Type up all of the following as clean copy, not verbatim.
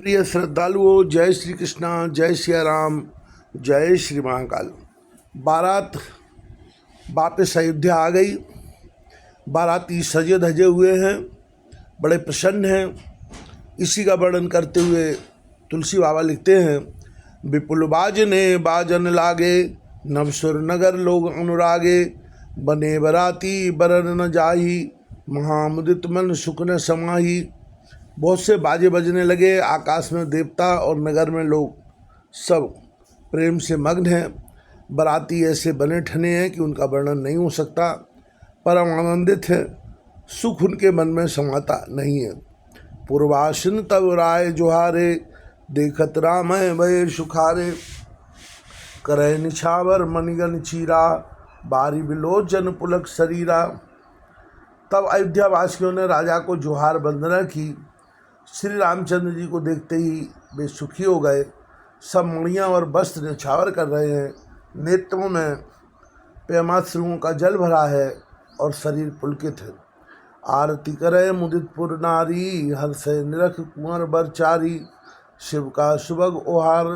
प्रिय श्रद्धालुओं, जय श्री कृष्णा, जय सिया राम, जय श्री महाकाल। बारात वापस अयोध्या आ गई। बाराती सजे धजे हुए हैं, बड़े प्रसन्न हैं। इसी का वर्णन करते हुए तुलसी बाबा लिखते हैं, विपुल बाजने बाजन लागे, नवसुर नगर लोग अनुरागे, बने बराती बरन न जाही, महामुदित मन सुख न समाही। बहुत से बाजे बजने लगे, आकाश में देवता और नगर में लोग सब प्रेम से मग्न हैं। बराती ऐसे बने ठने हैं कि उनका वर्णन नहीं हो सकता। परम आनंदित हैं, सुख उनके मन में समाता नहीं है। पूर्वासन तब राय जोहारे, देखत राम है भय सुखारे, करे निछावर मणिगन चीरा, बारी बिलोचन पुलक शरीरा। तब अयोध्या वासियों ने राजा को जोहार वंदना की। श्री रामचंद्र जी को देखते ही वे सुखी हो गए। सब मणियाँ और वस्त्र न्यौछावर कर रहे हैं, नेत्रों में प्रेमाश्रुओं का जल भरा है और शरीर पुलकित है। आरती करे मुदित पुर नारी, हर्ष निरख कुंवर बरचारी, शिव का सुभग ओहार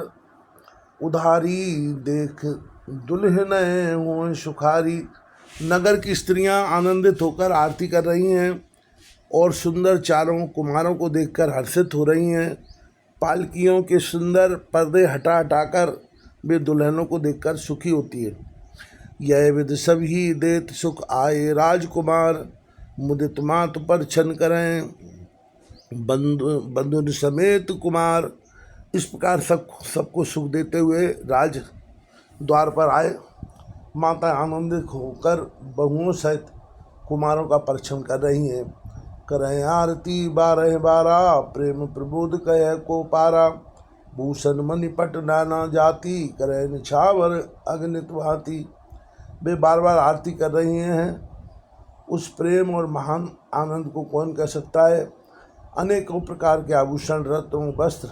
उधारी, देख दुल्हन हुए सुखारी। नगर की स्त्रियां आनंदित होकर आरती कर रही हैं और सुंदर चारों कुमारों को देखकर हर्षित हो रही हैं। पालकियों के सुंदर पर्दे हटा हटाकर वे दुल्हनों को देखकर सुखी होती है। यह विध सभी देत सुख आए राजकुमार, मुदित मात पर छन करें बंधु समेत कुमार। इस प्रकार सबको सुख देते हुए राज द्वार पर आए। माता आनंदित होकर बहुओं सहित कुमारों का परिछन कर रही हैं। करें आरती बारह बारा, प्रेम प्रबोध कह को पारा, भूषण मणिपट नाना जाति, करें निछावर अग्नित भांति। वे बार बार आरती कर रही हैं। उस प्रेम और महान आनंद को कौन कह सकता है। अनेकों प्रकार के आभूषण, रत्नों, वस्त्र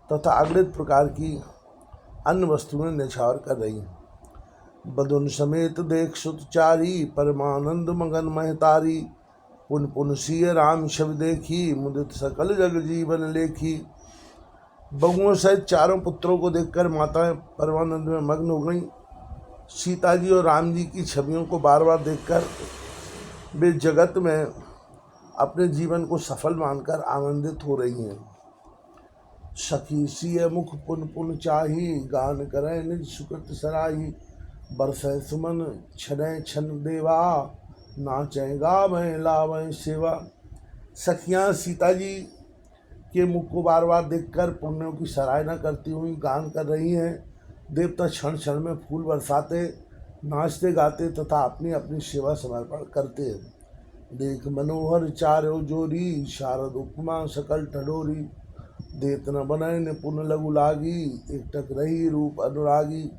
तथा अगणित प्रकार की अन्य वस्तुएं निछावर कर रही हैं। बदुन समेत देख सुतचारी, परमानंद मगन महतारी, पुन पुन सिय राम शब देखी, मुदित सकल जग जीवन लेखी। बगुओं सहित चारों पुत्रों को देखकर माताएं परमानंद में मग्न हो गईं। सीता जी और राम जी की छवियों को बार बार देखकर वे जगत में अपने जीवन को सफल मानकर आनंदित हो रही हैं। सखी सिय मुख पुन पुन चाही, गान करें निज सुकृत सराही, बरसै सुमन छनय छन देवा, नाचें गावें लावें सेवा। सखियाँ सीता जी के मुख को बार बार देखकर पुण्यों की सराहना करती हुई गान कर रही हैं। देवता क्षण क्षण में फूल बरसाते, नाचते गाते तथा अपनी अपनी सेवा समर्पण करते हैं। देख मनोहर चारो जोरी, शारद उपमा सकल ठडोरी, देत न बनय ने पुन लघु लागी, एकटक रही रूप अनुरागी।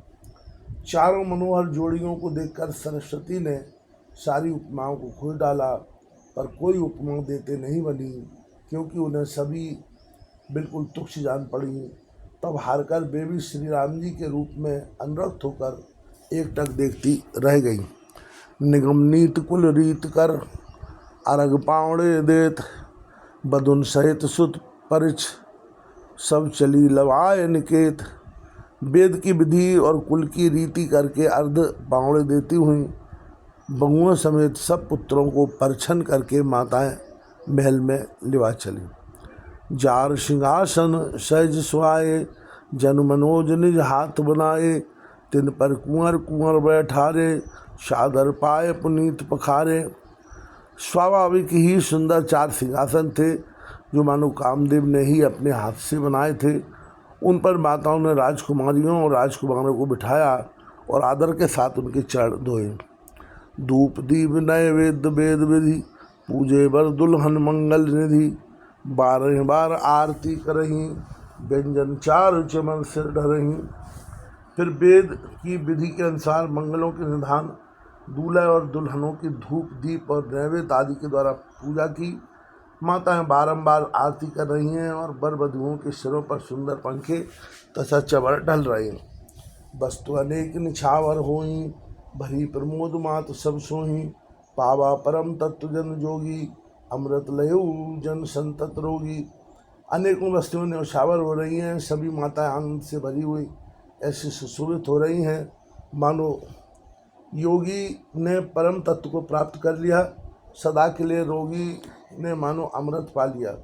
चारों मनोहर जोड़ियों को देखकर सरस्वती ने सारी उपमाओं को खोज डाला, पर कोई उपमा देते नहीं बनी, क्योंकि उन्हें सभी बिल्कुल तुच्छ जान पड़ी। तब हारकर वे भी श्री राम जी के रूप में अनुरक्त होकर एकटक देखती रह गई। निगम नीत कुल रीत कर, अरग पावड़े देत, बदुन सहित सुत परिच, सब चली लवाय निकेत। वेद की विधि और कुल की रीति करके अर्ध पावड़े देती हुई बगुओं समेत सब पुत्रों को परछन करके माताएं महल में लिवा चली। जार सिंहासन सहज सुहाए, जन मनोज निज हाथ बनाए, तिन पर कुंवर कुंवर बैठारे, सादर पाए पुनीत पखारे। स्वाभाविक ही सुंदर 4 सिंहासन थे, जो मानो कामदेव ने ही अपने हाथ से बनाए थे। उन पर माताओं ने राजकुमारियों और राजकुमारों को बिठाया और आदर के साथ उनके चरण धोए। धूप दीप नए वेद वेद विधि, पूजे बर दुल्हन मंगल निधि, 12 बार आरती करही, व्यंजन 4 चमन सिर ढरही। फिर वेद की विधि के अनुसार मंगलों के निधान दूल्हे और दुल्हनों की धूप दीप और नैवेद्य आदि के द्वारा पूजा की। माताएं बारंबार आरती कर रही हैं और वर वधुओं के सिरों पर सुंदर पंखे तथा चवर ढल रहे हैं। वस्तु अनेक निछावर होई, भरी प्रमोद मात सब सोही, पावा परम तत्व जन जोगी, अमृत लयु जन संतत रोगी। अनेकों वस्तुएं न्यौछावर हो रही हैं, सभी माताएं आनंद से भरी हुई ऐसी सुशोभित हो रही हैं मानो योगी ने परम तत्व को प्राप्त कर लिया। सदा के लिए रोगी ने मानो अमृत पा लिया।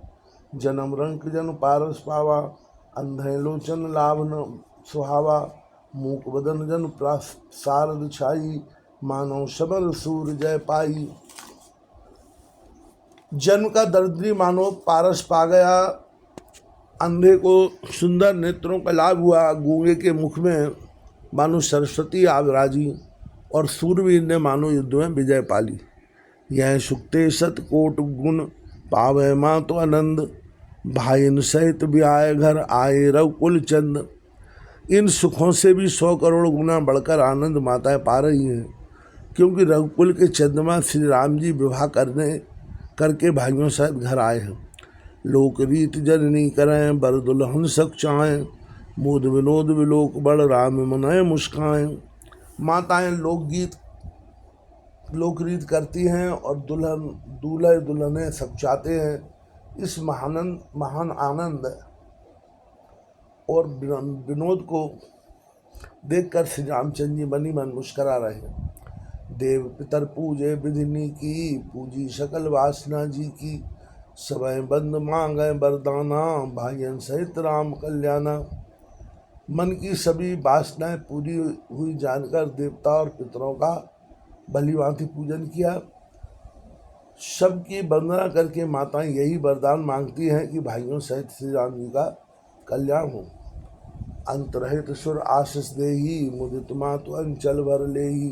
जन्म रंक जन पारस पावा, अंधे लोचन लाभ न सुहावा, मूक बदन जन सारद छाई, मानो शबर सूर जय पाई। जन्म का दरिद्री मानो पारस पा गया, अंधे को सुंदर नेत्रों का लाभ हुआ, गूंगे के मुख में मानो सरस्वती आविराजी, और सूरवीर ने मानो युद्ध में विजय पाली। यह सुखते सत कोट गुण पावे माँ तो आनंद, भाईन सहित ब्याह घर आए रघुकुल चंद। इन सुखों से भी 100 करोड़ गुना बढ़कर आनंद माताएं पा रही हैं, क्योंकि रघुकुल के चंद्रमा श्री राम जी विवाह करके भाइयों सहित घर आए हैं। लोक रीत जननी करें बर दुल्हन सक चाहें, मोद विनोद विलोक बड़ राम मनय मुस्काएं। माताएं लोकरीत करती हैं और दूल्हे दुल्हने सब चाहते हैं। इस महान आनंद और विनोद को देखकर श्री रामचंद्र जी मनी मन मुस्करा रहे हैं। देव पितर पूजे विधिनी की, पूजी सकल वासना जी की, सबय बंद मांगे वरदाना, भाइयन सहित राम कल्याणा। मन की सभी वासनाएं पूरी हुई जानकर देवता और पितरों का भली भांति पूजन किया। सबकी वंदना करके माताएं यही वरदान मांगती हैं कि भाइयों सहित श्री राम जी का कल्याण हो। अंतरहित सुर आशीष देही, मुदित मातु अंचल भर लेही,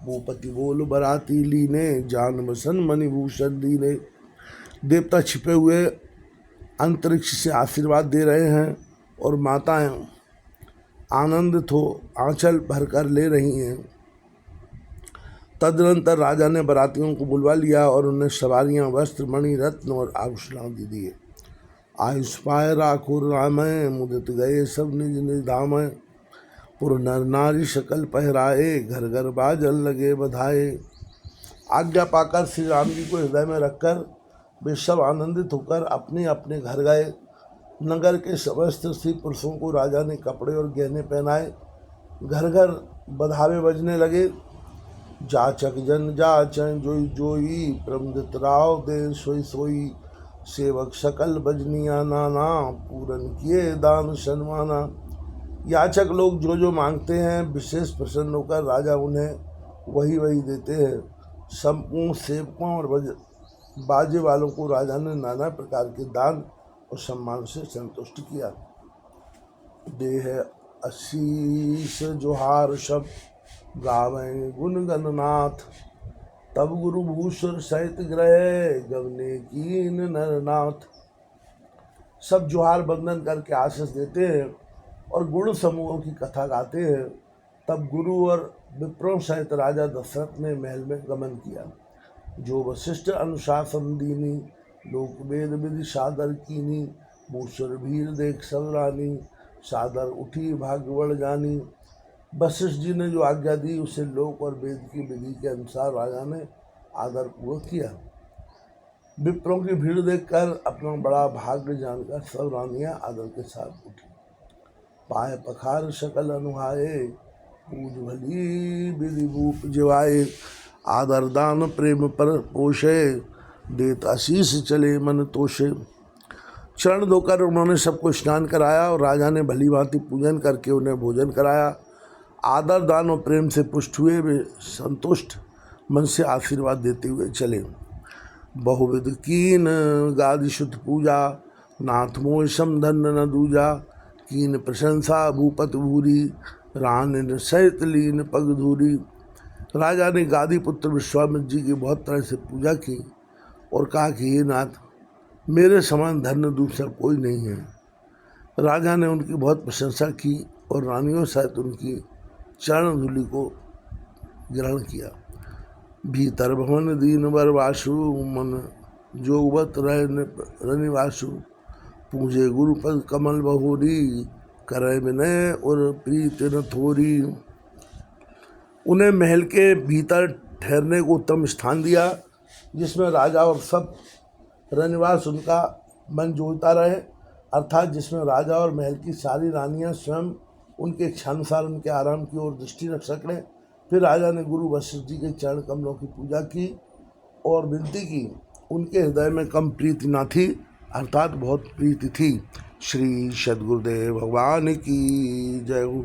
भूपति बोल बराती लीने, जान बसन मणिभूषण दीने। देवता छिपे हुए अंतरिक्ष से आशीर्वाद दे रहे हैं और माताएं आनंदित हो आंचल भरकर ले रही हैं। तदनंतर राजा ने बरातियों को बुलवा लिया और उन्हें सवारियां, वस्त्र, मणि, रत्न और आभूषण आदि दिए। आयुष पाए राखुर रामय, मुदित गए सब निज निज धामय, पुर नर नारी शकल पहराए, घर घर बाजल लगे बधाए। आज्ञा पाकर श्री राम जी को हृदय में रखकर वे सब आनंदित होकर अपने अपने घर गए। नगर के समस्त स्त्री पुरुषों को राजा ने कपड़े और गहने पहनाए। घर घर बधावे बजने लगे। जाचक जन जाचन जोई जोई, प्रमदित राव दे सोई सोई, सेवक सकल बजनिया नाना, पूरन किए दान सन्माना। याचक लोग जो जो मांगते हैं विशेष प्रसन्न होकर राजा उन्हें वही वही देते हैं। संपूर्ण सेवकों और बाजे वालों को राजा ने नाना प्रकार के दान और सम्मान से संतुष्ट किया। देह आशीष जोहार सब गावें गुण गणनाथ, तब गुरु भूषण सहित ग्रह गवने कीन नरनाथ। सब जोहार बंदन करके आशीष देते हैं और गुण समूहों की कथा गाते हैं। तब गुरु और विप्रों सहित राजा दशरथ ने महल में गमन किया। जो वशिष्ठ अनुशासन दीनी, लोक वेद विधि सादर कीनी, मूसर भीर देख सब रानी, सादर उठी भाग्यवड़ जानी। वशिष्ठ जी ने जो आज्ञा दी उसे लोक और वेद की विधि के अनुसार राजा ने आदर पूर्वक किया। विप्रों की भीड़ देखकर अपना बड़ा भाग्य जानकर सब रानियां आदर के साथ उठी। पाए पखार सकल अनुहाए, पूज भली विधि भूप जिवाए, आदर दान प्रेम पर पोषे, देत आशीष चले मन तोषे। चरण धोकर उन्होंने सबको स्नान कराया और राजा ने भली भांति पूजन करके उन्हें भोजन कराया। आदर दान और प्रेम से पुष्ट हुए वे संतुष्ट मन से आशीर्वाद देते हुए चले। बहुविध कीन गादि शुद्ध पूजा, नाथ मोह समधन न दूजा, कीन प्रशंसा भूपत भूरी, रान सहित लीन पग धूरी। राजा ने गादी पुत्र विश्वामित्र जी की बहुत तरह से पूजा की और कहा कि हे नाथ, मेरे समान धन्य दूसरा कोई नहीं है। राजा ने उनकी बहुत प्रशंसा की और रानियों सहित उनकी चरण धूलि को ग्रहण किया। भीतर भवन दीन बर वासु, मन जोगवत रनिवासु, पूजे गुरुपद कमल बहोरी, करे विनय और प्रीत न थोरी। उन्हें महल के भीतर ठहरने को उत्तम स्थान दिया, जिसमें राजा और सब रनिवास उनका मन जोड़ता रहे। अर्थात जिसमें राजा और महल की सारी रानियां स्वयं उनके इच्छानुसार उनके आराम की ओर दृष्टि रख सकें। फिर राजा ने गुरु वशिष्ठ जी के चरण कमलों की पूजा की और विनती की। उनके हृदय में कम प्रीति न थी, अर्थात बहुत प्रीति थी। श्री सद्गुरुदेव भगवान की जय हो।